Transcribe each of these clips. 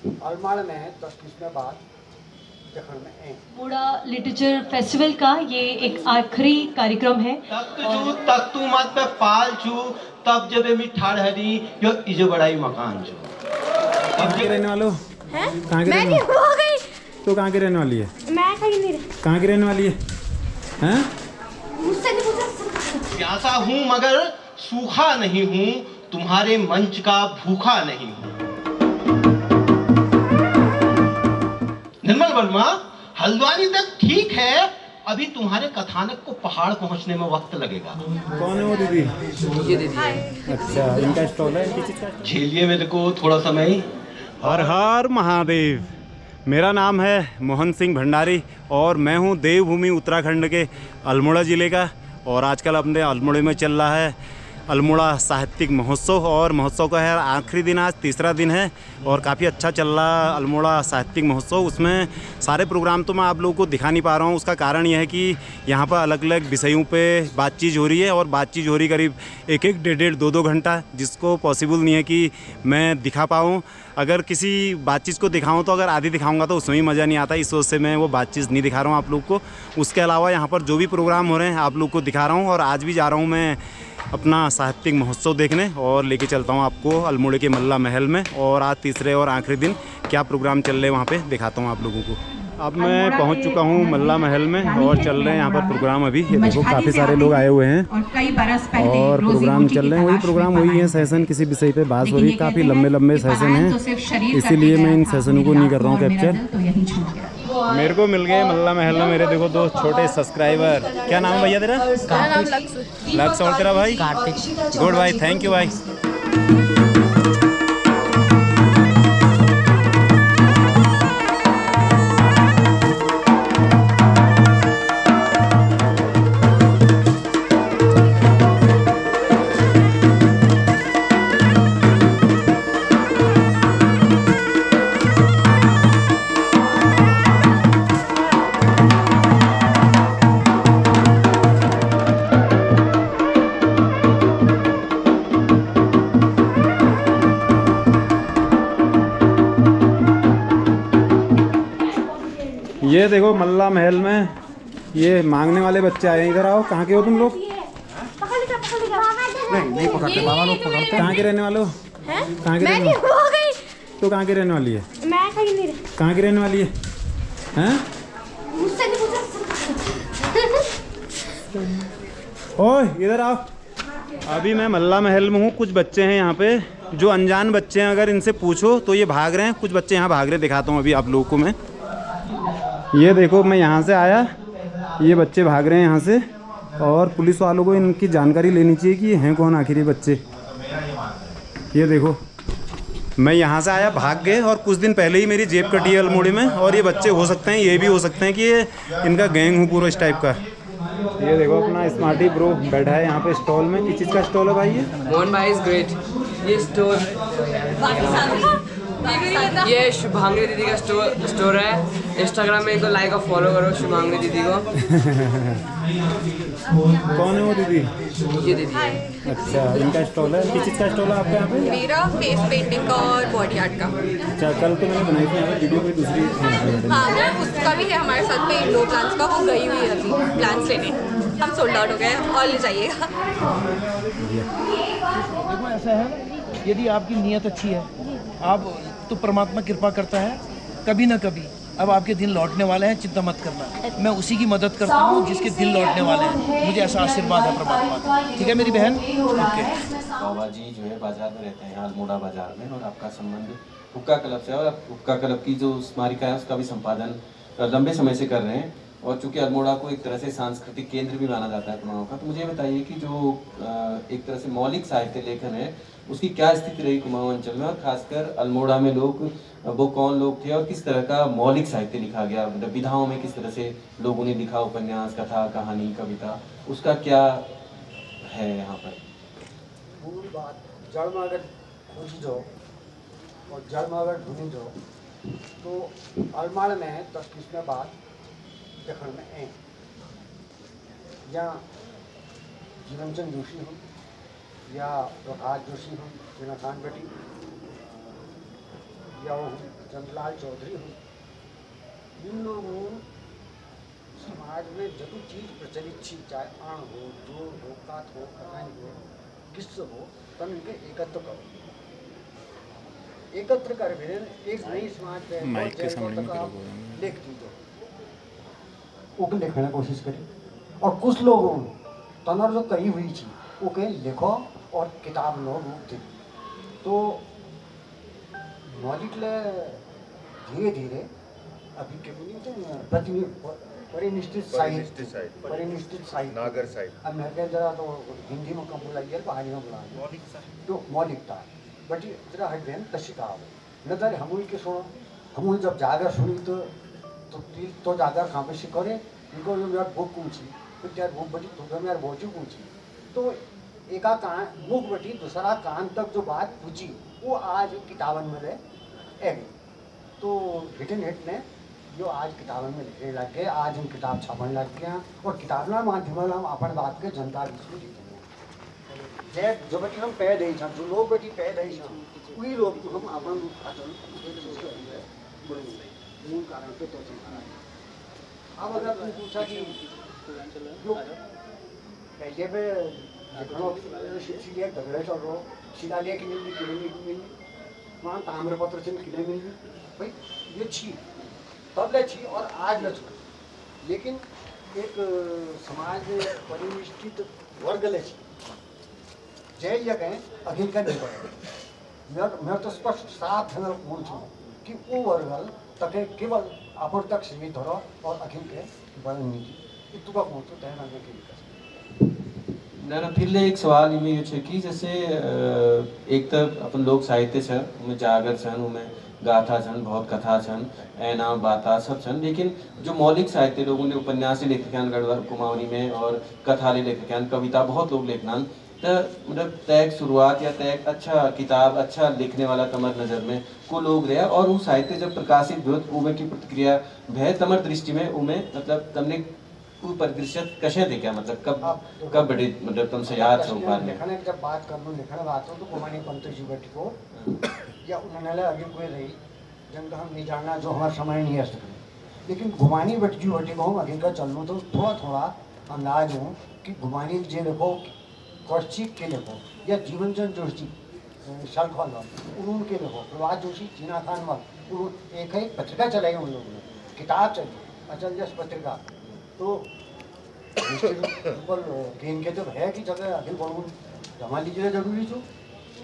अलमाड़ में 10-20 में बाद देखने में है। अल्मोड़ा लिटरेचर फेस्टिवल का ये एक आखिरी कार्यक्रम है। तक तू मत पे पाल छू तब जब मी ठाड़ हरी यो इजे बड़ाई मकान छू। कहाँ के रहने वालों? हैं? कहाँ के मैं रहने नहीं हो गई। तो कहाँ की रहने वाली है? मैं कहीं नहीं रही। कहाँ की रहने वाली है? हैं? मुझसे नहीं पूछा। प्यासा हूँ मगर सूखा नहीं हूँ, तुम्हारे मंच का भूखा नहीं हूँ। निर्मल वर्मा, हल्द्वानी तक ठीक है, अभी तुम्हारे कथानक को पहाड़ पहुंचने में वक्त लगेगा। कौन है वो दीदी? ये दीदी। अच्छा, इनका स्टॉल है, इनकी चीज़ का। झेलिए मेरे को थोड़ा समय। हर हर महादेव। मेरा नाम है मोहन सिंह भंडारी और मैं हूँ देवभूमि उत्तराखंड के अल्मोड़ा ज़िले का। और आजकल अपने अल्मोड़े में चल रहा है अल्मोड़ा साहित्यिक महोत्सव और महोत्सव का है आखिरी दिन, आज तीसरा दिन है और काफ़ी अच्छा चल रहा है अल्मोड़ा साहित्यिक महोत्सव। उसमें सारे प्रोग्राम तो मैं आप लोगों को दिखा नहीं पा रहा हूँ। उसका कारण यह है कि यहाँ पर अलग अलग विषयों पे बातचीत हो रही है और बातचीत हो रही करीब एक डेढ़ 2 घंटा, जिसको पॉसिबल नहीं है कि मैं दिखा पाऊँ। अगर किसी बातचीत को दिखाऊं तो अगर आधी दिखाऊंगा तो उसमें भी मज़ा नहीं आता, इस वजह से मैं वो बातचीत नहीं दिखा रहा हूँ आप लोग को। उसके अलावा यहाँ पर जो भी प्रोग्राम हो रहे हैं आप लोग को दिखा रहा हूँ। और आज भी जा रहा हूँ मैं अपना साहित्यिक महोत्सव देखने और लेके चलता हूँ आपको अल्मोड़े के मल्ला महल में। और आज तीसरे और आखिरी दिन क्या प्रोग्राम चल रहे हैं वहाँ पे दिखाता हूँ आप लोगों को। अब मैं पहुँच चुका हूँ मल्ला महल में और चल रहे हैं यहाँ पर प्रोग्राम। अभी ये देखो काफ़ी सारे लोग आए हुए हैं और प्रोग्राम चल रहे हैं। वही प्रोग्राम वही है, सेशन किसी विषय पे बात हो रही है। काफ़ी लंबे सेशन हैं, इसीलिए मैं इन सेशनों को नहीं कर रहा हूँ कैप्चर। मेरे को मिल गए मल्ला महल में मेरे देखो 2 छोटे सब्सक्राइबर। क्या नाम है भैया तेरा? मेरा नाम लक्ष्य। लक्ष्य। और तेरा भाई? कार्तिक। गुड भाई, थैंक यू भाई। ये देखो मल्ला महल में ये मांगने वाले बच्चे आए हैं। इधर आओ। कहाँ के हो तुम लोग? नहीं पकड़ते बाबा लोग पकड़ते। कहाँ के रहने वाले हो? कहाँ के मैं रहने नहीं वाले? हो गई। तो कहाँ की रहने वाली है? मैं कहीं नहीं रही। कहाँ की रहने वाली है? हैं? मुझसे नहीं पूछा। ओए इधर आओ। अभी मैं मल्ला महल में हूँ। कुछ बच्चे हैं यहाँ पे जो अनजान बच्चे हैं, अगर इनसे पूछो तो ये भाग रहे हैं। कुछ बच्चे यहाँ भाग रहे, दिखाता हूँ अभी आप लोगों को मैं। ये देखो मैं यहाँ से आया, ये बच्चे भाग रहे हैं यहाँ से। और पुलिस वालों को इनकी जानकारी लेनी चाहिए कि ये हैं कौन आखिर ये बच्चे। ये देखो मैं यहाँ से आया, भाग गए और कुछ दिन पहले ही मेरी जेब कटी है अल्मोड़े में। और ये बच्चे हो सकते हैं, ये भी हो सकते हैं कि ये इनका गैंग हो पूरा इस टाइप का। ये देखो अपना स्मार्टी ब्रो बैठा है यहाँ पे स्टॉल में। किस चीज़ का स्टॉल है भाई ये? मोहन भाई इज ग्रेट। ये स्टोर ये शुभांगी दीदी का स्टोर है। इंस्टाग्राम में एक लाइक और फॉलो करो शुभांगी दीदी को। कौन है वो दीदी? ये दीदी है। अच्छा, इनका स्टॉल है। किस चीज़ का स्टॉल है आपके यहाँ पे? मेरा फेस पेंटिंग का और बॉडी आर्ट का। अच्छा, कल तो मैंने बनाई थी यहाँ पे वीडियो कोई दूसरी। हाँ, उसका भी है हमारे साथ में इंडोर प्लांट्स का। वो गई हुई है अभी प्लांट्स लेने। हम सोल्ड आउट हो गए और ले जाइएगा। देखो ऐसा है, यदि आपकी नीयत अच्छी है, आप तो परमात्मा कृपा करता है कभी ना कभी। अब आपके दिन लौटने वाले हैं, चिंता मत करना। मैं उसी की मदद करता हूँ जिसके दिल लौटने वाले हैं। मुझे ऐसा आशीर्वाद है परमात्मा का। ठीक है मेरी बहन? ओके। बाबा जी जो है बाजार में रहते हैं, अल्मोड़ा बाजार में, और आपका संबंध हुक्का क्लब से है। और आप हुक्का क्लब की जो स्मारिका है उसका भी संपादन लंबे समय से कर रहे हैं। और चूँकि अल्मोड़ा को एक तरह से सांस्कृतिक केंद्र भी माना जाता है कुमाऊँ का, तो मुझे बताइए कि जो एक तरह से मौलिक साहित्य लेखन है उसकी क्या स्थिति रही कुमाऊँ अंचल में, और खासकर अल्मोड़ा में लोग वो कौन लोग थे और किस तरह का मौलिक साहित्य लिखा गया, मतलब विधाओं में किस तरह से लोगों ने लिखा, उपन्यास, कथा, कहानी, कविता, उसका क्या है यहाँ पर? पूरी बात जड़ में अगर खोजी जाओ और जड़ में अगर ढूंढी जाओ तो अलमाड़ में 10-20 में बाद देखने में है। या जीवनचंद जोशी हो या प्रभात जोशी हो, जीना खान बेटी, या वो चंद्रलाल चौधरी हूँ। इन लोगों समाज में जो चीज़ प्रचलित थी, चाहे आण हो, जोड़ हो, कात हो, कहानी हो, किस्सा हो, तब इनके एकत्र करो, एकत्र कर फिर एक नई समाज पे माइक के सामने में आप लिख दीजिए, वो लिखने की कोशिश करें। और कुछ लोगों तनर जो कही हुई थी वो कहीं लिखो और किताब लो रूप दे। तो मौलिक धीरे धीरे अभी के परिनिष्ठित साहित्य नागर साहित्य अब मैं जरा तो हिंदी में कम बुलाइए पहाड़ी में बुलाइए तो मौलिकता बट जरा हट गए तशी कहा न तर हम के सुनो हम जब जागर सुनी तो जागर कहाँ पे करे इनको जो यार बुक पूछी तो यार बुक बटी तो यार बोझी पूछी तो एका कान बुक बटी दूसरा कान तक जो बात पूछी वो आज किताबन में रह गई। तो रिटन हिट ने जो आज किताबन में लिखने लग गए, आज हम किताब छापने लग गए और किताबना माध्यम हम अपन बात के जनता बीच में जीते हैं। जो बटी हम पैद ही जो लोग बटी पैद ही वही लोग हम अपन मूल कारण पे तो अब अगर तुम पूछा कि जो पहले पे शिलालेख झगड़े चल रहा शिलालेख मिली किले मिली वहाँ ताम्रपत्र चिन्ह किले मिली भाई ये छी तब ले छी और आज ले छी, लेकिन एक समाज परिनिष्ठित वर्ग ले छी जय या कहें अखिल का नहीं पड़े मैं तो स्पष्ट साफ धन पूछ हूँ कि वो वर्ग तक केवल अपर तक सीमित हो और अखिल के बल नीति इतना पहुँचो तय करने के लिए ना फिर एक सवाल में ये कि जैसे एक तरफ अपन लोक साहित्य छन उनमें जागर छन उनमें गाथा छन बहुत कथा छन ऐना बाता सब छन, लेकिन जो मौलिक साहित्य लोगों ने उपन्यास लेखकान गढ़वाल कुमाऊनी में और कथा लेखकान कविता बहुत लोग लिखनान तो मतलब तय शुरुआत या तय अच्छा किताब अच्छा लिखने वाला तमर नज़र में को लोग रहा और वो साहित्य जब प्रकाशित हो उमें की प्रतिक्रिया भय तमर दृष्टि में उमें मतलब तमने वो परिदृश्य कशे थे क्या मतलब कब बड़ी मतलब तुमसे याद से बार में लिखने जब बात कर लो लिखने बात हो तो कुमारी पंत जी बैठ को या उन्होंने अभी कोई रही जंग हम नहीं जानना जो हमारा समय नहीं है सकते, लेकिन घुमानी बटजी बटी को हम अभी का चल लूँ तो थोड़ा थोड़ा अंदाज हूँ कि घुमानी जे लिखो कौशिक के लिखो या जीवन चंद जोशी शलखल उनके लिखो प्रभात जोशी जीना खान मल एक ही पत्रिका चलाई उन लोगों ने किताब चली अचल जस पत्रिका तो निश्चित के तो है कि जगह अखिल बड़ू जमा लीजिए जरूरी छो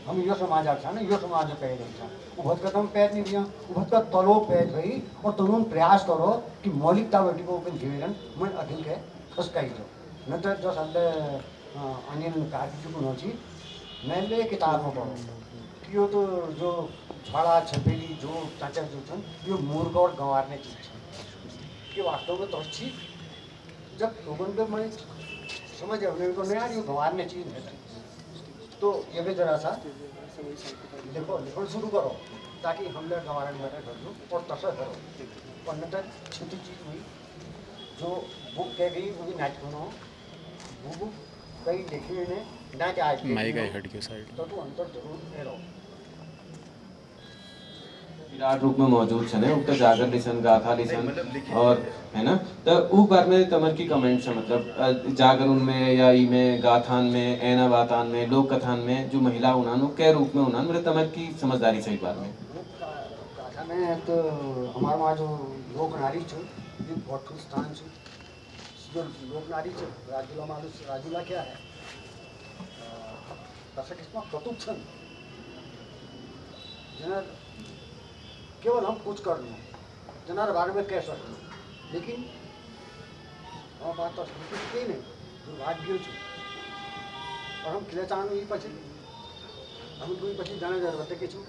हम यो समाज आखा ना यो समाज में पैद नहीं उभत का तुम पैद नहीं दिया उभत का तलो पैद भई और तुम प्रयास करो कि मौलिकता बेटी को ओपन जीवन मन अखिल के खसकाई दो न तो जो संत अनिल कार्तिक को नोची मैं ले किताब में पढ़ो कि यो तो जो झाड़ा छपेली जो चाचा जो छन यो मूर्ख और गंवारने चीज कि वास्तव में तो अच्छी जब लोगों को मैं समझ उन्हें को नहीं आ रही गंवारने चीज है तो ये भी जरा सा देखो लिखो शुरू करो ताकि हम लोग गंवारन में कर दो और तसा करो और न तो छोटी चीज हुई जो बुक कह गई वही नाटकों वो बुक कई लिखी ने ना क्या आज तो अंतर जरूर रहो विराट रूप में मौजूद छने उनका जागर लिसन गाथा लिसन और है ना तो उ बार में तमर की कमेंट्स है मतलब जागर उनमें या ई में गाथान में ऐना बातान में लोक कथान में जो महिला उन्हानो के रूप में उन्हान मतलब तमर की समझदारी सही बार में गाथा में तो हमारा वहाँ जो लोक नारी छो ये बहुत स्थान छो जो लोक नारी छो राजुला मालूस राजुला क्या है तसा किस्म कतुक छन जना केवल हम कुछ कर लूँ जनार बारे में कह सकते लेकिन हम बात तो संस्कृति नहीं दुर्भाग्य छो और हम खिले चाहूँ ये पची हम कोई पची जाना जरूरत है कि छू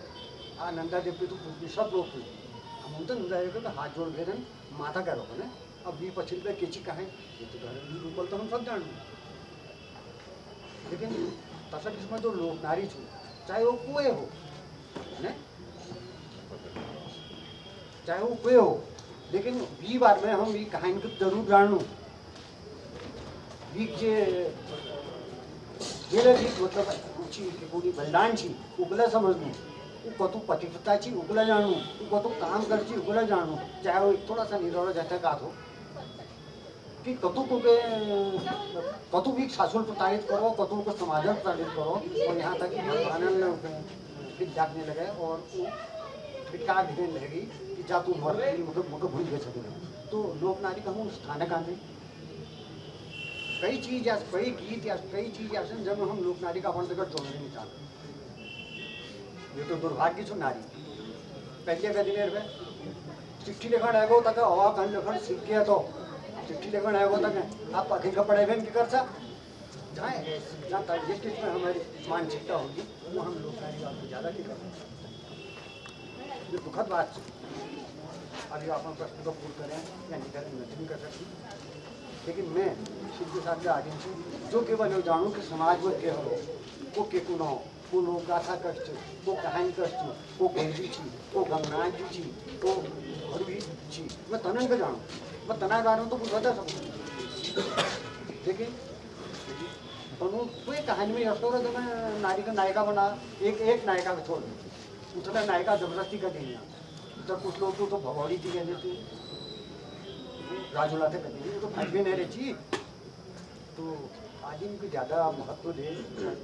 आ नंदा देव तो पूछ सब लोग पूछ हम तो नंदा देव का हाथ जोड़ गए माथा कह रहे ना अब ये पछिल पे केची कहें ये तो घर रूपल तो हम सब जान लेकिन तसा किस्म जो लोक नारी छू चाहे वो कुएं हो है चाहे वो कोई हो लेकिन बी बार में हम ये कहानी को जरूर जानू बीक जे मतलब ऊँची पूरी बलिदान छी उगला समझ लूँ कतू पतिव्रताची उगला जाणू कतू काम करची उगला जाणू चाहे वो थोड़ा सा निरोड़ा जाता का हो कि कतू को के कतू भी सासुल प्रताड़ित करो कतू को समाजन प्रताड़ित करो और यहाँ तक कि आनंद फिर जागने लगे और फिटकार दिखने लगेगी कि जा तू मर मुझे भूल गए सके तो लोक नारी का हूँ स्थानक आते कई चीज या कई गीत या कई चीज ऐसे जब हम लोक नारी का अपन तक जोड़ने नहीं चाहते ये तो दुर्भाग्य छो नारी पहले का दिन चिट्ठी लिखण आएगो तक हवा कन लिखण सीख गया तो चिट्ठी लिखण आएगो तक आप अधिक पढ़े भी नहीं कर सकते जहाँ जिस चीज में हमारी मानसिकता होगी वो हम लोग नारी आपको ज़्यादा की कर ये दुखद बात है अभी आप प्रश्न को पूर्ण करें या नहीं करें नहीं कर सकते लेकिन मैं सिद्ध साहब के आगे से जो केवल यो जानूँ कि समाज में के हो वो के कुनो को लोग गाथा कष्ट को कहानी कष्ट को भेजी छी को गंगनाथ जी छी को हरवी छी मैं तनन का जानूँ मैं तना जानूँ तो कुछ बता सकूँ लेकिन तो एक कहानी में हटो तो मैं नारी का नायिका बना एक नायिका को छोड़ दूँ उतना नायिका जबरदस्ती कर देना तो कुछ लोग तो भगौड़ी थी कहते थे राजूला थे कहते थे तो भाई भी नहीं रही तो आदमी को ज़्यादा महत्व दे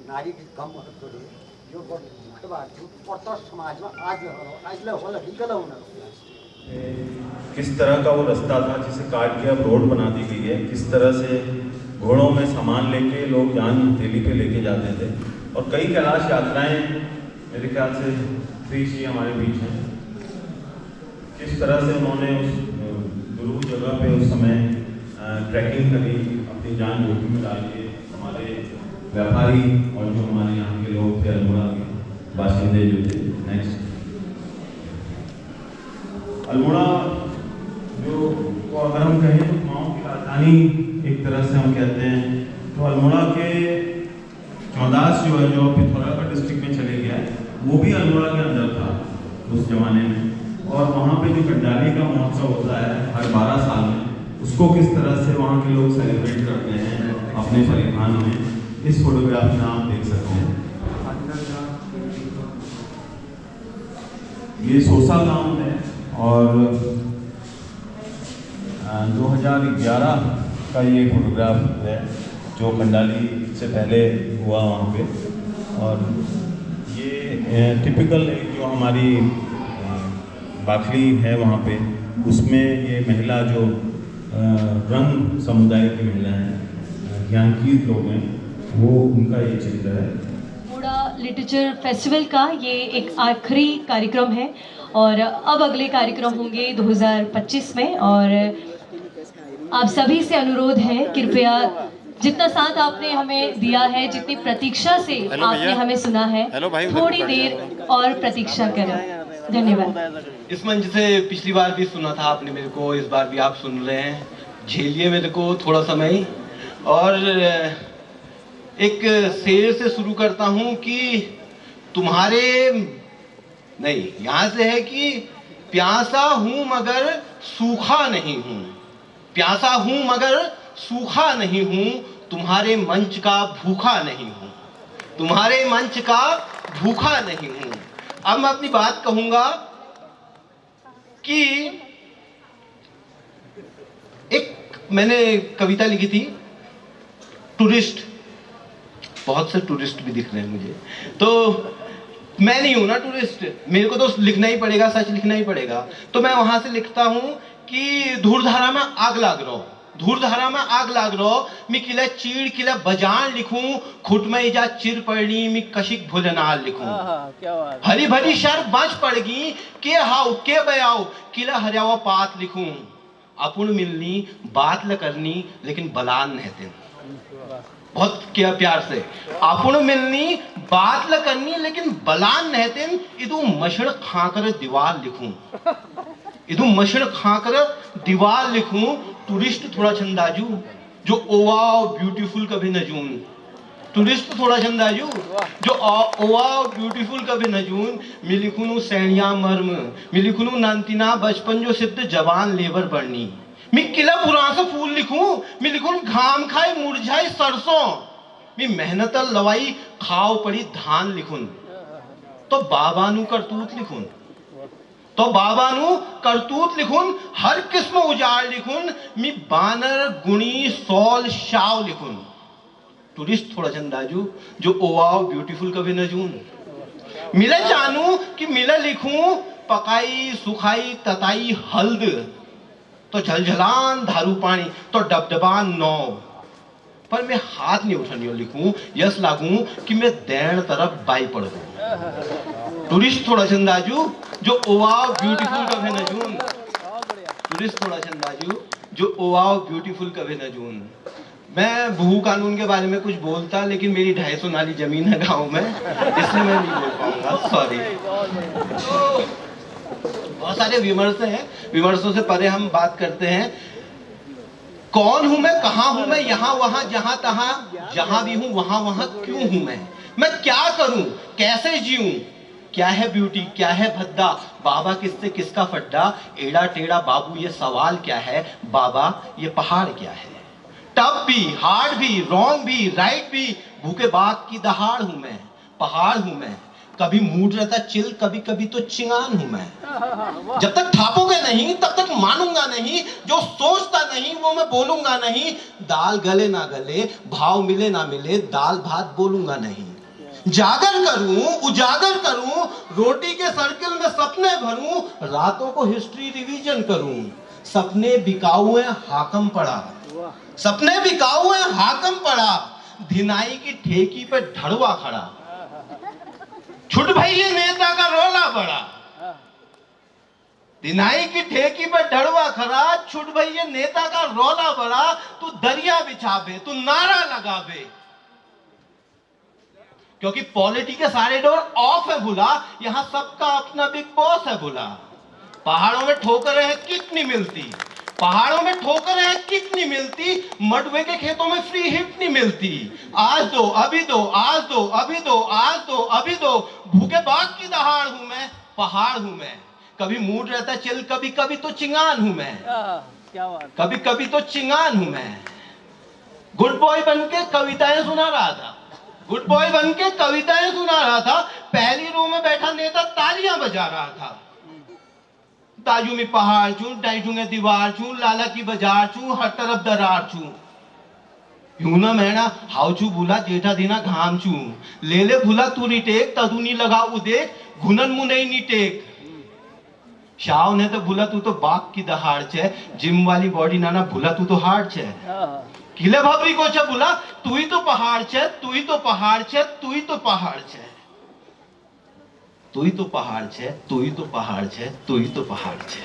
नारी की कम महत्व दे जो बहुत मुख्य बात है और तो समाज में आज हो निकल होना किस तरह का वो रास्ता था जिसे काट के अब रोड बना दी गई है किस तरह से घोड़ों में सामान लेके लोग जान हथेली पे लेके जाते थे और कई कैलाश यात्राएं मेरे ख्याल से श्री जी हमारे बीच हैं किस तरह से उन्होंने उस गुरु जगह पे उस समय ट्रैकिंग करी अपनी जान जोखिम में डाल के हमारे व्यापारी और जो हमारे यहाँ के लोग थे अल्मोड़ा के बाशिंदे जो थे नेक्स्ट अल्मोड़ा जो तो अगर हम कहें तो कुमाऊं की राजधानी एक तरह से हम कहते हैं तो अल्मोड़ा के चौदास जो है जो पिथौरागढ़ डिस्ट्रिक्ट में चले गया है वो भी अल्मोड़ा के अंदर था उस जमाने में और वहाँ पे जो कंडाली का महोत्सव होता है हर 12 साल में उसको किस तरह से वहाँ के लोग सेलिब्रेट करते हैं अपने परिधान में इस फोटोग्राफ में आप देख सकते हैं ये सोसा गांव है और 2011 का ये फोटोग्राफ है जो कंडाली से पहले हुआ वहाँ पे और ये टिपिकल जो हमारी बाखली है वहाँ पे उसमें ये महिला जो रंग समुदाय की महिला हैं ज्ञानकीत लोग हैं वो उनका ये चित्र है। अल्मोड़ा लिटरेचर फेस्टिवल का ये एक आखिरी कार्यक्रम है और अब अगले कार्यक्रम होंगे 2025 में और आप सभी से अनुरोध है कृपया जितना साथ आपने हमें दिया है जितनी प्रतीक्षा से आपने हमें सुना है थोड़ी देर और प्रतीक्षा करें। धन्यवाद। इस मंच से पिछली बार भी सुना था आपने मेरे को इस बार भी आप सुन रहे हैं झेलिए मेरे को थोड़ा समय और एक शेर से शुरू करता हूँ कि तुम्हारे नहीं यहाँ से है कि प्यासा हूँ मगर सूखा नहीं हूँ प्यासा हूँ मगर सूखा नहीं हूँ तुम्हारे मंच का भूखा नहीं हूँ तुम्हारे मंच का भूखा नहीं हूँ। अब मैं अपनी बात कहूंगा कि एक मैंने कविता लिखी थी टूरिस्ट बहुत से टूरिस्ट भी दिख रहे हैं मुझे तो मैं नहीं हूं ना टूरिस्ट मेरे को तो लिखना ही पड़ेगा सच लिखना ही पड़ेगा तो मैं वहां से लिखता हूं कि धूरधारा में आग लाग रहो धूरधारा में आग लाग रहो मी किला चीड़ किला बजान लिखूं खुट में इजा चिर पड़नी मी कशिक भुलनाल लिखूं हरी भरी शर बाँच पड़गी के हाउ के बयाओ किला हरियावा पात लिखूं अपुन मिलनी बात ल करनी लेकिन बलान नहते बहुत क्या प्यार से अपुन मिलनी बात ल करनी लेकिन बलान नहते इदू मशड़ खाकर दीवार लिखूं इदू मशड़ खाकर दीवार लिखूं टूरिस्ट थोड़ा छंदाजू जो ओवाओ ब्यूटीफुल कभी नजून टूरिस्ट थोड़ा छंदाजू जो ओवाओ ब्यूटीफुल कभी नजून मैं लिखूं सैनिया मर्म मैं लिखूं नानतीना बचपन जो सिद्ध जवान लेबर बढ़नी मैं किला बुरा सा फूल लिखूं मैं लिखूं घाम खाए मुरझाई सरसों मैं मेहनत लवाई खाओ पड़ी धान लिखूं तो बाबानु करतूत लिखून, तो बाबानु करतूत लिखून, हर किस्म उजाड़ लिखून, मी बानर गुणी सॉल शाव लिखून। टूरिस्ट थोड़ा चंदाजू जो ओवाव ब्यूटीफुल कभी नजून, मिले जानू कि मिले लिखूं, पकाई सुखाई तताई हल्द, तो झलझलान धारू पानी तो डबडबान नौ, पर मैं हाथ नहीं उठानी और लिखूं, यस लागूं कि मैं दैन तरफ बाई पड़ गूं। टूरिस्ट थोड़ा चंदाजू जो ओवाव ब्यूटीफुल कभी नजून, टूरिस्ट थोड़ा चंदाजू जो ओवाव ब्यूटीफुल कभी नजून। मैं भू कानून के बारे में कुछ बोलता, लेकिन मेरी 250 नाली जमीन है गांव में, इसलिए मैं नहीं बोल पाऊंगा, सॉरी। तो बहुत सारे विमर्श हैं, विमर्शों से परे हम बात करते हैं, कौन हूं मैं, कहां हूं मैं, यहां वहां जहां तहां, जहां भी हूं वहां वहां क्यों हूं मैं क्या करूं, कैसे जीऊं, क्या है ब्यूटी, क्या है भद्दा, बाबा किससे किसका फड्डा, एड़ा टेढ़ा बाबू ये सवाल क्या है, बाबा ये पहाड़ क्या है। टफ भी, हार्ड भी, रॉन्ग भी, राइट भी, भूखे बाग की दहाड़ हूं मैं, पहाड़ हूं मैं, कभी मूड रहता चिल, कभी कभी तो चिंगान हूं मैं। जब तक थापोगे नहीं तब तक मानूंगा नहीं, जो सोचता नहीं वो मैं बोलूंगा नहीं, दाल गले ना गले, भाव मिले ना मिले, दाल भात बोलूंगा नहीं। जागर करूं, उजागर करूं, रोटी के सर्किल में सपने भरूं, रातों को हिस्ट्री रिवीजन करूं, सपने बिकाऊ हैं हाकम पड़ा, सपने बिकाऊ हैं हाकम पड़ा, धिनाई की ठेकी पे ढड़वा खड़ा, छुट भैया नेता का रोला बड़ा, दिनाई की ठेकी पे ढड़वा खड़ा, छुट भैया नेता का रोला बड़ा, तू दरिया बिछावे, तू नारा लगावे, क्योंकि पॉलिटी के सारे डोर ऑफ है बुला, यहां सबका अपना बिग बॉस है बुला। पहाड़ों में ठोकरें हैं किक नहीं मिलती, पहाड़ों में ठोकरें हैं किक नहीं मिलती, मडवे के खेतों में फ्री हिट नहीं मिलती, आज दो अभी दो, आज दो अभी दो, आज दो अभी दो, भूखे बाग की दहाड़ हूं मैं, पहाड़ हूं मैं, कभी मूड रहता चिल, कभी कभी तो चिंगान हूं मैं, कभी कभी तो चिंगान हूं मैं। गुड बॉय बन के कविताएं सुना रहा था, गुड बॉय बन के कविताएं सुना रहा था, पहली रो में बैठा नेता तालियां बजा रहा था, ताजू में पहाड़ चूं, डाइटू में दीवार चूं, लाला की बाजार चूं, हर तरफ दरार चूं, यूं ना मैना हाउचू बुला जेठा दीना घाम चूं, ले ले भूला तू रिटेक तदुनी लगा उदेक, घुनन मुनई नी टेक, शाव ने तो भूला तू तो बाग की दहाड़ छे, जिम वाली बॉडी नाना भूला तू तो हार्ड छे, किले भाभी को छे भूला तू ही तो पहाड़ छे, तू ही तो पहाड़ छे, तू ही तो पहाड़ छे, तू ही तो पहाड़ छे, तू ही तो पहाड़ छे, तू ही तो पहाड़ छे।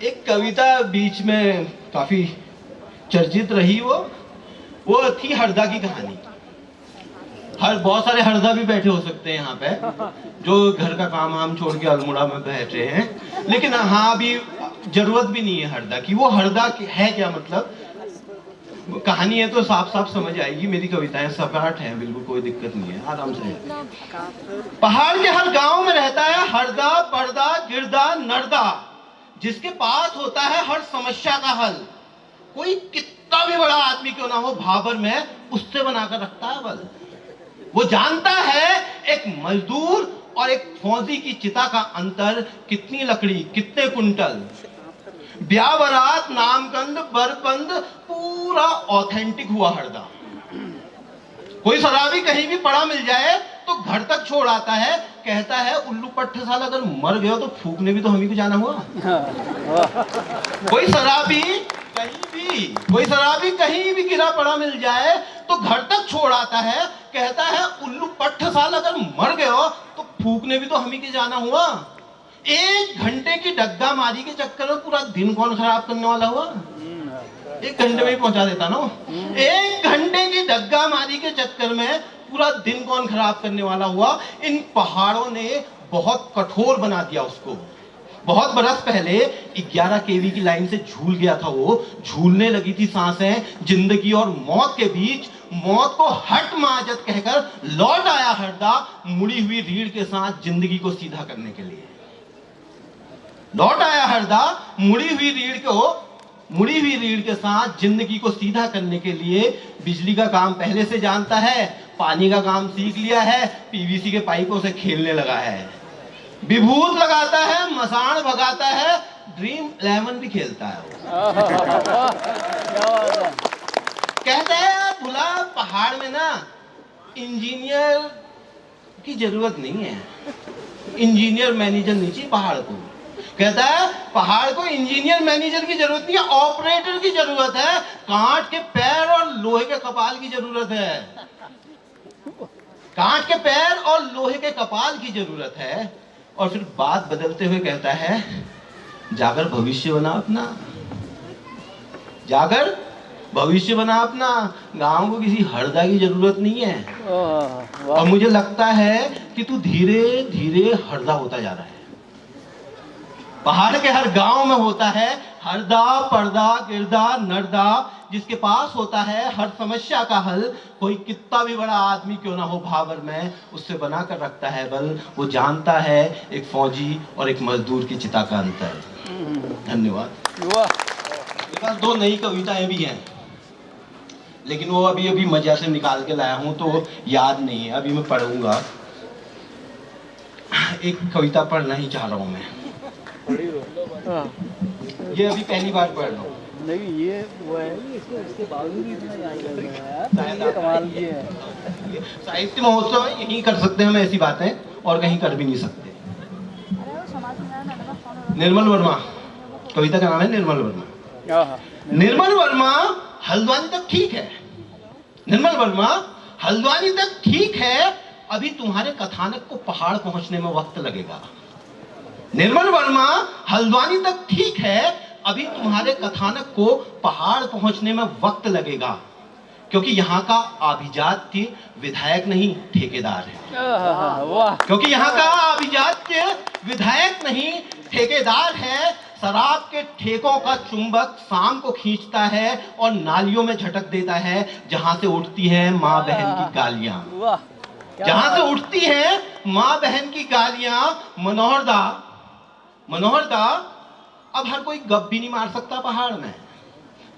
एक कविता बीच में काफी चर्चित रही, वो थी हरदा की कहानी। बहुत सारे हरदा भी बैठे हो सकते हैं यहाँ पे, जो घर का काम हम छोड़ के अल्मोड़ा में बैठे हैं, लेकिन हाँ अभी जरूरत भी नहीं है हरदा की। वो हरदा है क्या, मतलब कहानी है तो साफ साफ समझ आएगी। मेरी कविताएं सपाट हैं, बिल्कुल कोई दिक्कत नहीं है, आराम से। पहाड़ के हर गांव में रहता है हरदा, पर्दा, गिरदा, नरदा, जिसके पास होता है हर समस्या का हल। कोई कितना भी बड़ा आदमी क्यों ना हो, भाबर में उससे बनाकर रखता है बल। वो जानता है एक मजदूर और एक फौजी की चिता का अंतर, कितनी लकड़ी, कितने कुंटल। ब्याह बारात नामकंद बरपंद पूरा ऑथेंटिक हुआ हरदा। कोई शराबी कहीं भी पड़ा मिल जाए तो घर तक छोड़ आता है, कहता है उल्लू पट्टे साल अगर मर गया तो फूकने भी तो हम ही को जाना हुआ। कोई शराबी कहीं भी गिरा पड़ा मिल जाए तो घर तक छोड़ आता है, कहता है उल्लू पट्ट साल अगर मर गया तो फूकने भी तो हम ही के जाना हुआ। 1 घंटे की डग्गा मारी के चक्कर में पूरा दिन कौन खराब करने वाला हुआ? 1 घंटे में ही पहुंचा देता ना। 1 घंटे की डग्गा मारी के चक्कर में पूरा दिन कौन खराब करने वाला हुआ? इन पहाड़ों ने बहुत कठोर बना दिया उसको। बहुत बरस पहले 11 केवी की लाइन से झूल गया था वो, झूलने लगी थी सांसें जिंदगी और मौत के बीच। मौत को हट माजत कहकर लौट आया हरदा, मुड़ी हुई रीढ़ के साथ जिंदगी को सीधा करने के लिए। लौट आया हरदा मुड़ी हुई रीढ़ को मुड़ी हुई रीढ़ के साथ जिंदगी को सीधा करने के लिए बिजली का काम पहले से जानता है, पानी का काम सीख लिया है, पीवीसी के पाइपों से खेलने लगा है, विभूत लगाता है, मसाण भगाता है, ड्रीम 11 भी खेलता है। कहते हैं भुला पहाड़ में ना इंजीनियर की जरूरत नहीं है, इंजीनियर मैनेजर नहीं चाहिए पहाड़ को। कहता है पहाड़ को इंजीनियर मैनेजर की जरूरत नहीं है, ऑपरेटर की जरूरत है, कांट के पैर और लोहे के कपाल की जरूरत है, कांट के पैर और लोहे के कपाल की जरूरत है। और फिर बात बदलते हुए कहता है जाकर भविष्य बना अपना, जाकर भविष्य बना अपना, गांव को किसी हरदा की जरूरत नहीं है। और मुझे लगता है कि तू धीरे धीरे हरदा होता जा रहा है। पहाड़ के हर गांव में होता है हरदा, पर्दा, गिरदा, नरदा, जिसके पास होता है हर समस्या का हल। कोई कितना भी बड़ा आदमी क्यों ना हो भावर में, उससे बना कर रखता है बल। वो जानता है एक फौजी और एक मजदूर की चिता का अंतर। धन्यवाद। मेरे पास 2 नई कविताएं भी हैं, लेकिन वो अभी अभी मजा से निकाल के लाया हूं तो याद नहीं है, अभी मैं पढ़ूंगा। एक कविता पढ़ना ही चाह रहा हूं मैं, ये अभी पहली बार पढ़ रहा हूँ। नहीं ये वो है, इसके बावजूद भी इतना याद कर रहे हैं यार, कमाल की है। साहित्य महोत्सव है, यहीं कर सकते हैं हम ऐसी बातें, और कहीं कर भी नहीं सकते। निर्मल वर्मा, कविता का नाम है निर्मल वर्मा। निर्मल वर्मा हल्द्वानी तक ठीक है, निर्मल वर्मा हल्द्वानी तक ठीक है, अभी तुम्हारे कथानक को पहाड़ पहुंचने में वक्त लगेगा। निर्मल वर्मा हल्द्वानी तक ठीक है, अभी तुम्हारे कथानक को पहाड़ पहुंचने में वक्त लगेगा, क्योंकि यहाँ का अभिजात्य विधायक नहीं ठेकेदार है। क्योंकि यहाँ का अभिजात्य विधायक नहीं ठेकेदार है। शराब के ठेकों का चुंबक शाम को खींचता है और नालियों में झटक देता है, जहां से उठती है माँ बहन की गालियां, जहां से उठती है माँ बहन की गालियां। मनोहर दा अब हर कोई गप भी नहीं मार सकता पहाड़ में,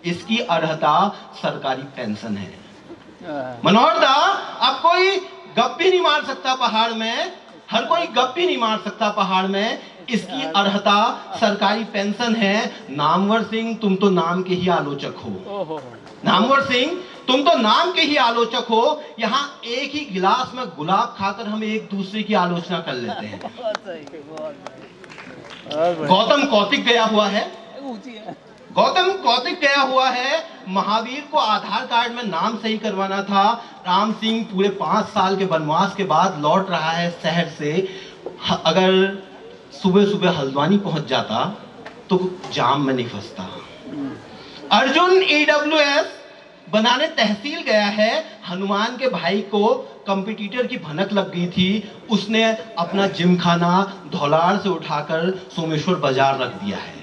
इसकी अर्हता सरकारी पेंशन है। मनोहर दा अब कोई गप भी नहीं मार सकता पहाड़ में, हर कोई गप भी नहीं मार सकता पहाड़ में, इसकी अर्हता सरकारी पेंशन है। नामवर सिंह तुम तो नाम के ही आलोचक हो, नामवर सिंह तुम तो नाम के ही आलोचक हो। यहाँ एक ही गिलास में गुलाब खाकर हम एक दूसरे की आलोचना कर लेते हैं। गौतम कौतिक गया हुआ है, गौतम कौतिक गया हुआ है। महावीर को आधार कार्ड में नाम सही करवाना था। राम सिंह पूरे 5 साल के वनवास के बाद लौट रहा है शहर से। अगर सुबह सुबह हल्द्वानी पहुंच जाता तो जाम में नहीं फंसता। अर्जुन EWS बनाने तहसील गया है। हनुमान के भाई को कंपटीटर की भनक लग गई थी, उसने अपना जिम खाना धौलार से उठाकर सोमेश्वर बाजार रख दिया है।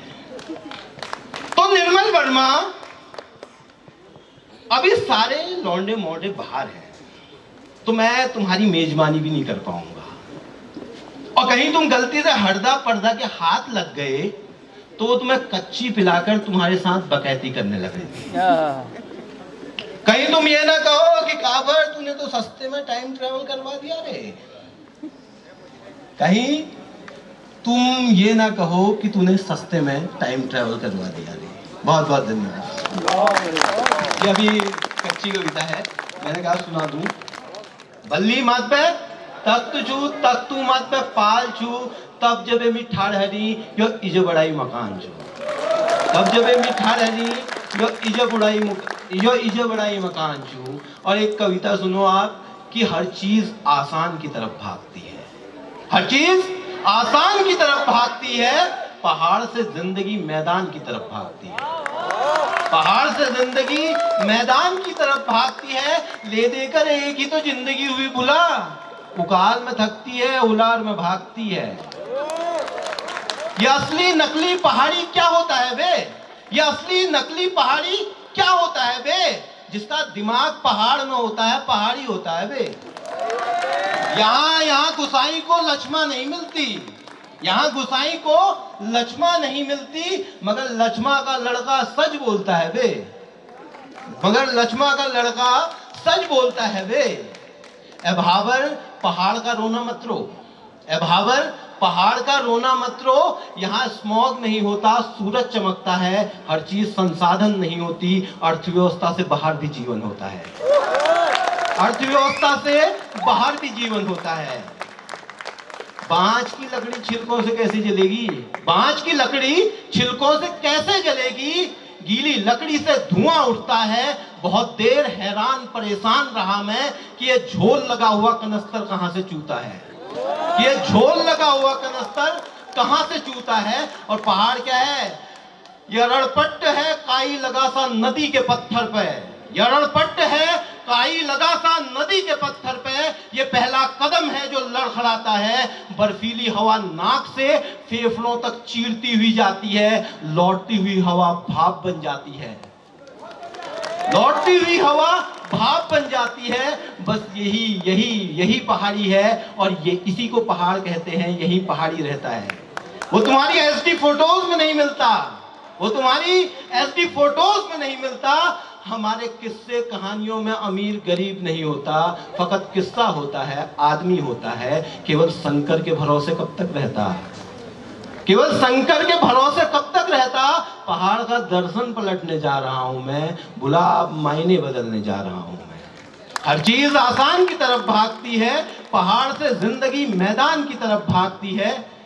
तो निर्मल वर्मा अभी सारे लौंडे मोंडे बाहर हैं, तो मैं तुम्हारी मेजबानी भी नहीं कर पाऊंगा। और कहीं तुम गलती से हरदा पर्दा के हाथ लग गए तो वो तुम्हें कच्ची पिलाकर तुम्हारे साथ बकैती करने लगे। कहीं तुम ये ना कहो कि काबर तूने तो सस्ते में टाइम ट्रेवल करवा दिया रे, कहीं तुम ये ना कहो कि तूने सस्ते में टाइम ट्रेवल करवा दिया रे। बहुत बहुत धन्यवाद। ये अभी कच्ची कविता है, मैंने कहा सुना दूं। बल्ली मत पे तख्त तू मत पे पाल छू, तब जबे मिठाड़ हरी यो इजे बड़ाई मकान छू, तब जबे मिठाड़ हरी यो इजे बड़ाई मकान छू। और एक कविता सुनो आप कि हर चीज आसान की तरफ भागती है, हर चीज आसान की तरफ भागती है। पहाड़ से जिंदगी मैदान की तरफ भागती है, पहाड़ से जिंदगी मैदान की तरफ भागती है। ले देकर एक ही तो जिंदगी हुई बुला, उकाल में थकती है उलार में भागती है। ये असली नकली पहाड़ी क्या होता है बे, ये असली नकली पहाड़ी क्या होता है बे, जिसका दिमाग पहाड़ में होता है पहाड़ी होता है बे। यहाँ गुसाई को लक्ष्मा नहीं मिलती, यहाँ गुसाई को लक्ष्मा नहीं मिलती, मगर लक्ष्मा का लड़का सच बोलता है बे, मगर लक्ष्मा का लड़का सच बोलता है बे। ए भावर पहाड़ का रोना मत रो, ए भावर पहाड़ का रोना मत रो। यहाँ स्मॉग नहीं होता, सूरज चमकता है, हर चीज संसाधन नहीं होती, अर्थव्यवस्था से बाहर भी जीवन होता है, अर्थव्यवस्था से बाहर भी जीवन होता है। बांस की लकड़ी छिलकों से कैसे जलेगी? बांस की लकड़ी छिलकों से कैसे जलेगी? गीली लकड़ी से धुआं उठता है। बहुत देर हैरान परेशान रहा मैं कि ये झोल लगा हुआ कनस्तर कहां से चूता है, ये झोल लगा हुआ कनस्तर कहां से चूता है। और पहाड़ क्या है? यह रणपट्ट है काई लगा सा नदी के पत्थर पे, यह रणपट्ट है काई लगा सा नदी के पत्थर पे। ये पहला कदम है जो लड़खड़ाता है। बर्फीली हवा नाक से फेफड़ों तक चीरती हुई जाती है, लौटती हुई हवा भाप बन जाती है, लौटती हुई हवा भाप बन जाती है। बस यही यही यही पहाड़ी है, और ये इसी को पहाड़ कहते हैं, यही पहाड़ी रहता है। वो तुम्हारी एसडी फोटोज में नहीं मिलता, वो तुम्हारी एसडी फोटोज में नहीं मिलता। हमारे किस्से कहानियों में अमीर गरीब नहीं होता, फकत किस्सा होता है, आदमी होता है। केवल शंकर के भरोसे कब तक रहता, केवल शंकर के भरोसे कब तक रहता। पहाड़ का दर्शन पलटने जा रहा हूं मैं, बुला अब मायने बदलने जा रहा हूं मैं। हर चीज आसान की तरफ भागती है, पहाड़ से जिंदगी मैदान की तरफ भागती है।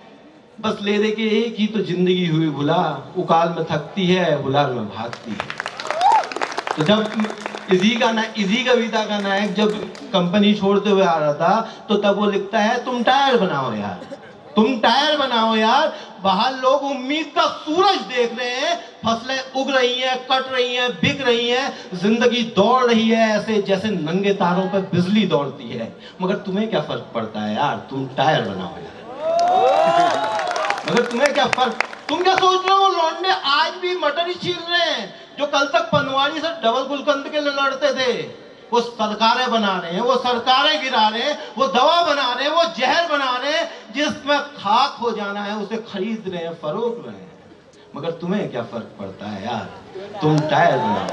बस ले दे के एक ही तो जिंदगी हुई भुला, उकाल में थकती है, बुलार में भागती है। तो जब इजी कविता का नायक जब कंपनी छोड़ते हुए आ रहा था, तो तब वो लिखता है तुम टायर बनाओ यार, तुम टायर बनाओ यार। बाहर लोग उम्मीद का सूरज देख रहे हैं, फसलें उग रही हैं, कट रही हैं, बिक रही हैं, जिंदगी दौड़ रही है ऐसे जैसे नंगे तारों पर बिजली दौड़ती है। मगर तुम्हें क्या फर्क पड़ता है यार, तुम टायर बनाओ यार। मगर तुम्हें क्या फर्क, तुम क्या सोच रहे हो? लौंडे आज भी मटर ही छील रहे हैं जो कल तक पनवाड़ी से डबल गुलकंद के लिए लड़ते थे। वो सरकारें बना रहे हैं, वो सरकारें गिरा रहे हैं, वो दवा बना रहे हैं, वो जहर बना रहे हैं, जिसमें खाक हो जाना है उसे खरीद रहे हैं, फरोख रहे हैं। मगर तुम्हें क्या फर्क पड़ता है यार, तुम टायर बनाओ।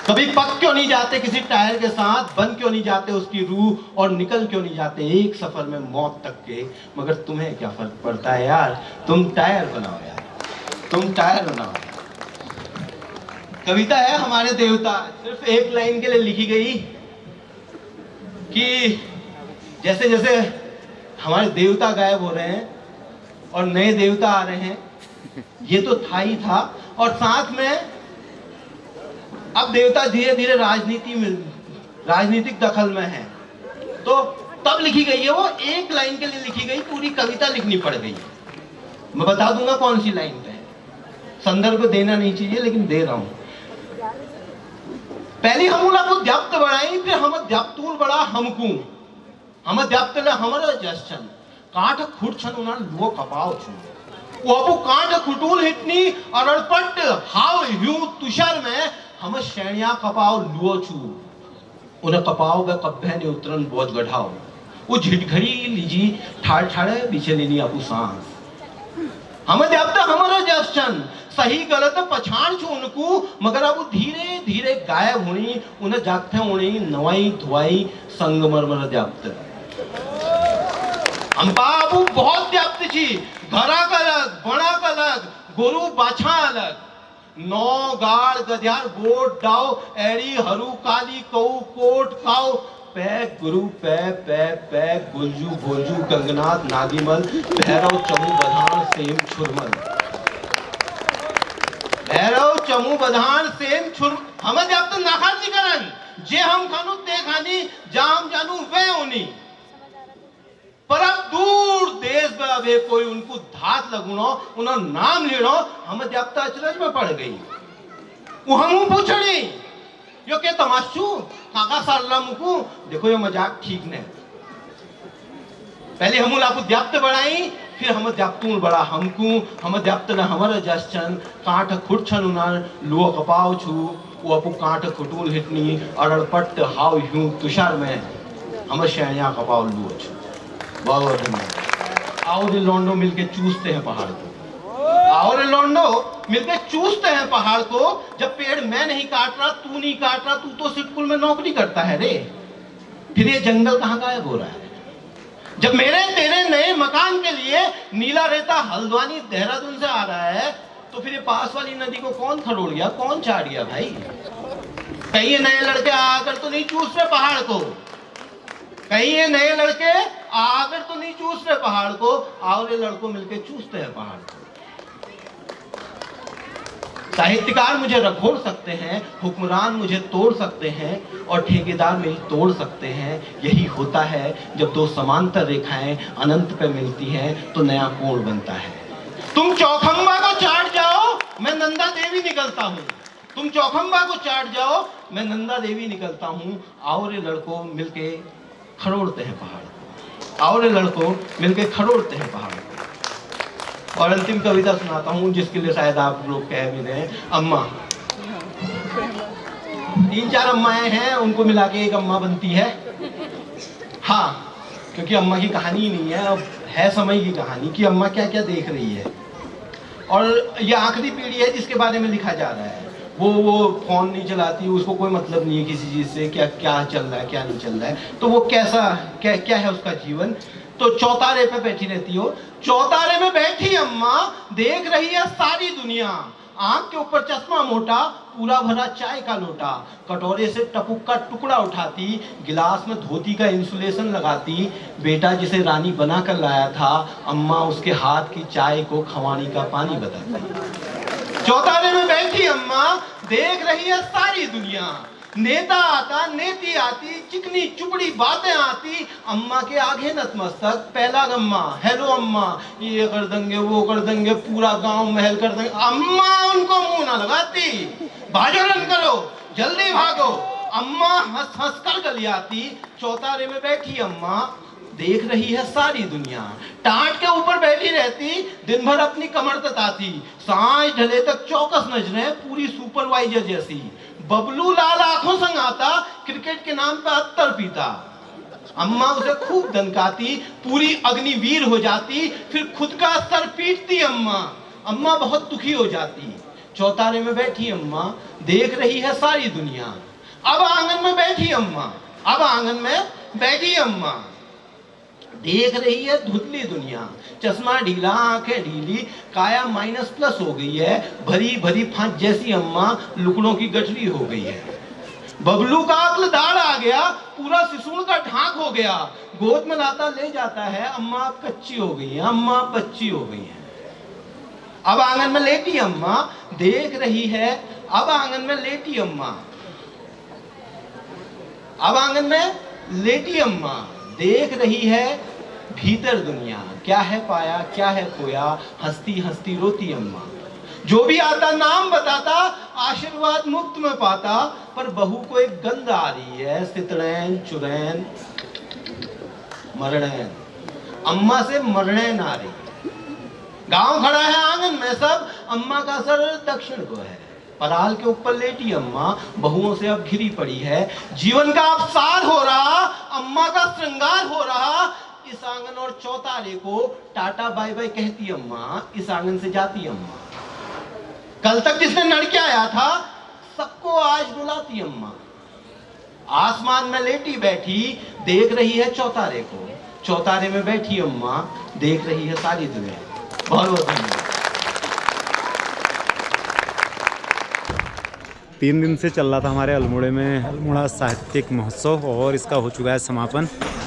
कभी पक क्यों नहीं जाते किसी टायर के साथ, बन क्यों नहीं जाते उसकी रूह, और निकल क्यों नहीं जाते एक सफर में मौत तक के। मगर तुम्हें क्या फर्क पड़ता है यार, तुम टायर बनाओ यार, तुम टायर बनाओ। कविता है हमारे देवता, सिर्फ एक लाइन के लिए लिखी गई कि जैसे जैसे हमारे देवता गायब हो रहे हैं और नए देवता आ रहे हैं, ये तो था ही था। और साथ में अब देवता धीरे धीरे राजनीतिक दखल में है, तो तब लिखी गई है, वो एक लाइन के लिए लिखी गई, पूरी कविता लिखनी पड़ गई। मैं बता दूंगा कौन सी लाइन पे, संदर्भ देना नहीं चाहिए लेकिन दे रहा हूं। पहली हमला को द्याप्त बढ़ाई, फिर हम द्याप्तूल बड़ा हमकू, हम द्याप्त ने हमर जशन काठ खुटछन उना लो कपाव छु, वो अपू काठ खुटूल हिटनी अरड़पट हाव ह्यू तुषार में हम श्रेणिया कपाव लुओ छु, उन्हें कपाव वे कब्बे ने उतरन बोझ गढ़ाओ, वो झिटघड़ी लीजी ठाड़ ठाड़े बीचे लेनी अपू सांस। हम द्याप्त हमर जशन सही गलत पछाण छु उनको, मगर अब धीरे धीरे गायब होनी, उन्हें जागते होनी नवाई धुआई संगमरमर द्याप्त। हम बाबू बहुत द्याप्त छी, घरा का अलग, बड़ा का अलग, गोरु बाछा अलग, नौ गाड़ गध्यार गोट डाव एड़ी हरू काली कऊ कोट काव पै गुरु पै पै पै गुलजू भोजू गंगनाथ नागीमल भैरव चमू बधान सेम छुरमल, भैरव चमू बधान सेम छुर। हम जब तक नाखार नहीं करन, जे हम खानू ते खानी, जा हम जानू वे होनी। पर अब दूर देश में अबे कोई उनको धात लगुनो, उन्हों नाम लेनो, हम जब तक अचरज में पड़ गई। वो हम पूछनी यो के तमाशू काका साला मुकू, देखो ये मजाक ठीक नहीं। पहले हम आपको द्याप्त बढ़ाई, फिर हम द्याप्तून बड़ा हमकू, हम द्याप्त न हमर जशन काठ खुटछन उनार लुओ कपाव छु, वो अपू काठ खुटूल हिटनी अरड़पट हाव ह्यू तुषार में हम श्रेणिया कपाव लुओ छु। बहुत धन्यवाद। आओ रे लौंडो मिलके चूसते हैं पहाड़ को, आओ रे लौंडो मिलके चूसते हैं पहाड़ को। जब पेड़ मैं नहीं काट रहा, तू नहीं काट रहा, तू तो सिटकुल में नौकरी करता है रे, फिर ये जंगल कहाँ गायब हो रहा है? जब मेरे तेरे नए मकान के लिए नीला रेता हल्द्वानी देहरादून से आ रहा है, तो फिर ये पास वाली नदी को कौन खरोड़ गया, कौन चाट गया भाई? कहीं ये नए लड़के आकर तो नहीं चूस रहे पहाड़ को, कहीं ये नए लड़के आकर तो नहीं चूस रहे पहाड़ को। आओ रे लड़कों मिलके चूसते हैं पहाड़ को। साहित्यकार मुझे रगोड़ सकते हैं, हुक्मरान मुझे तोड़ सकते हैं, और ठेकेदार मेरी तोड़ सकते हैं। यही होता है जब दो समांतर रेखाएं अनंत पे मिलती हैं तो नया कोण बनता है। तुम चौखंबा को चाट जाओ, मैं नंदा देवी निकलता हूँ। तुम चौखंबा को चाट जाओ, मैं नंदा देवी निकलता हूँ। आओ रे लड़कों मिलके खरोड़ते हैं पहाड़ को, आओ रे लड़कों मिलके खरोड़ते हैं पहाड़ को। और अंतिम कविता सुनाता हूँ, जिसके लिए शायद आप लोग कह भी रहे हैं, अम्मा। 3-4 अम्माएं हैं, उनको मिला के एक अम्मा बनती है। हाँ, क्योंकि अम्मा की कहानी ही नहीं है, अब है समय की कहानी कि अम्मा क्या क्या देख रही है। और ये आखिरी पीढ़ी है जिसके बारे में लिखा जा रहा है। वो फोन नहीं चलाती, उसको कोई मतलब नहीं है किसी चीज़ से, क्या क्या चल रहा है क्या नहीं चल रहा है, तो वो कैसा क्या क्या है उसका जीवन। तो चौतारे पे बैठी रहती हो, चौतारे में बैठी अम्मा देख रही है सारी दुनिया। आंख के ऊपर चश्मा मोटा, पूरा भरा चाय का लोटा, कटोरे से टपुक का टुकड़ा उठाती, गिलास में धोती का इंसुलेशन लगाती। बेटा जिसे रानी बना कर लाया था, अम्मा उसके हाथ की चाय को खवानी का पानी बताती। चौतारे में बैठी अम्मा देख रही है सारी दुनिया। नेता आता, नेती आती, चिकनी चुपड़ी बातें आती, अम्मा के आगे नतमस्तक, पहला गम्मा, हेलो अम्मा, ये कर देंगे वो कर देंगे, पूरा गांव महल कर देंगे। अम्मा उनको मुंह ना लगाती, भागो रन करो, जल्दी भागो। अम्मा हंस हंस कर गलियाती। चौतारे में बैठी अम्मा देख रही है सारी दुनिया। टाट के ऊपर बैठी रहती, दिन भर अपनी कमर तताती, सांझ ढले तक चौकस नजरें, पूरी सुपरवाइजर जैसी। बबलू लाल आंखों संग आता, क्रिकेट के नाम पे अत्तर पीता। अम्मा उसे खूब दनकाती, पूरी अग्निवीर हो जाती, फिर खुद का सर पीटती अम्मा। अम्मा बहुत दुखी हो जाती। चौतारे में बैठी अम्मा देख रही है सारी दुनिया। अब आंगन में बैठी अम्मा, अब आंगन में बैठी अम्मा देख रही है धुंधली दुनिया। चश्मा ढीला, आंखें ढीली, काया -+ हो गई है। भरी भरी फांच जैसी अम्मा लुकड़ों की गठरी हो गई है। बबलू का अक्ल दाढ़ आ गया, पूरा सिसून का ढाक हो गया। गोद में लाता ले जाता है, अम्मा कच्ची हो गई है, अम्मा बच्ची हो गई है। अब आंगन में लेटी अम्मा देख रही है, अब आंगन में लेटी अम्मा, अब आंगन में लेटी अम्मा देख रही है भीतर दुनिया। क्या है पाया, क्या है खोया, हंसती हंसती रोती अम्मा। जो भी आता नाम बताता, आशीर्वाद मुफ्त में पाता, पर बहू को एक गंध आ रही है, सितड़ैन चुरैन मरड़ैन। अम्मा से मरड़ैन आ रही। गांव खड़ा है आंगन में सब, अम्मा का सर दक्षिण को है। पराल के ऊपर लेटी अम्मा बहुओं से अब घिरी पड़ी है। जीवन का अवसाद हो रहा, अम्मा का श्रृंगार हो रहा। इस आंगन और चौतारे को टाटा बाय बाय कहती अम्मा, इस आंगन से जाती अम्मा। कल तक जिसने लड़के आया था, सबको आज बुलाती अम्मा। आसमान में लेटी बैठी देख रही है चौतारे को। चौतारे में बैठी अम्मा देख रही है सारी दुनिया। बहुत बहुत धन्यवाद। 3 दिन से चल रहा था हमारे अल्मोड़े में अल्मोड़ा साहित्यिक महोत्सव, और इसका हो चुका है समापन।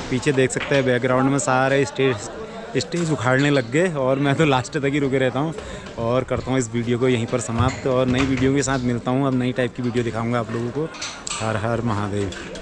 पीछे देख सकते हैं बैकग्राउंड में सारे स्टेज उखाड़ने लग गए, और मैं तो लास्ट तक ही रुके रहता हूँ और करता हूँ इस वीडियो को यहीं पर समाप्त। और नई वीडियो के साथ मिलता हूँ, अब नई टाइप की वीडियो दिखाऊंगा आप लोगों को। हर हर महादेव।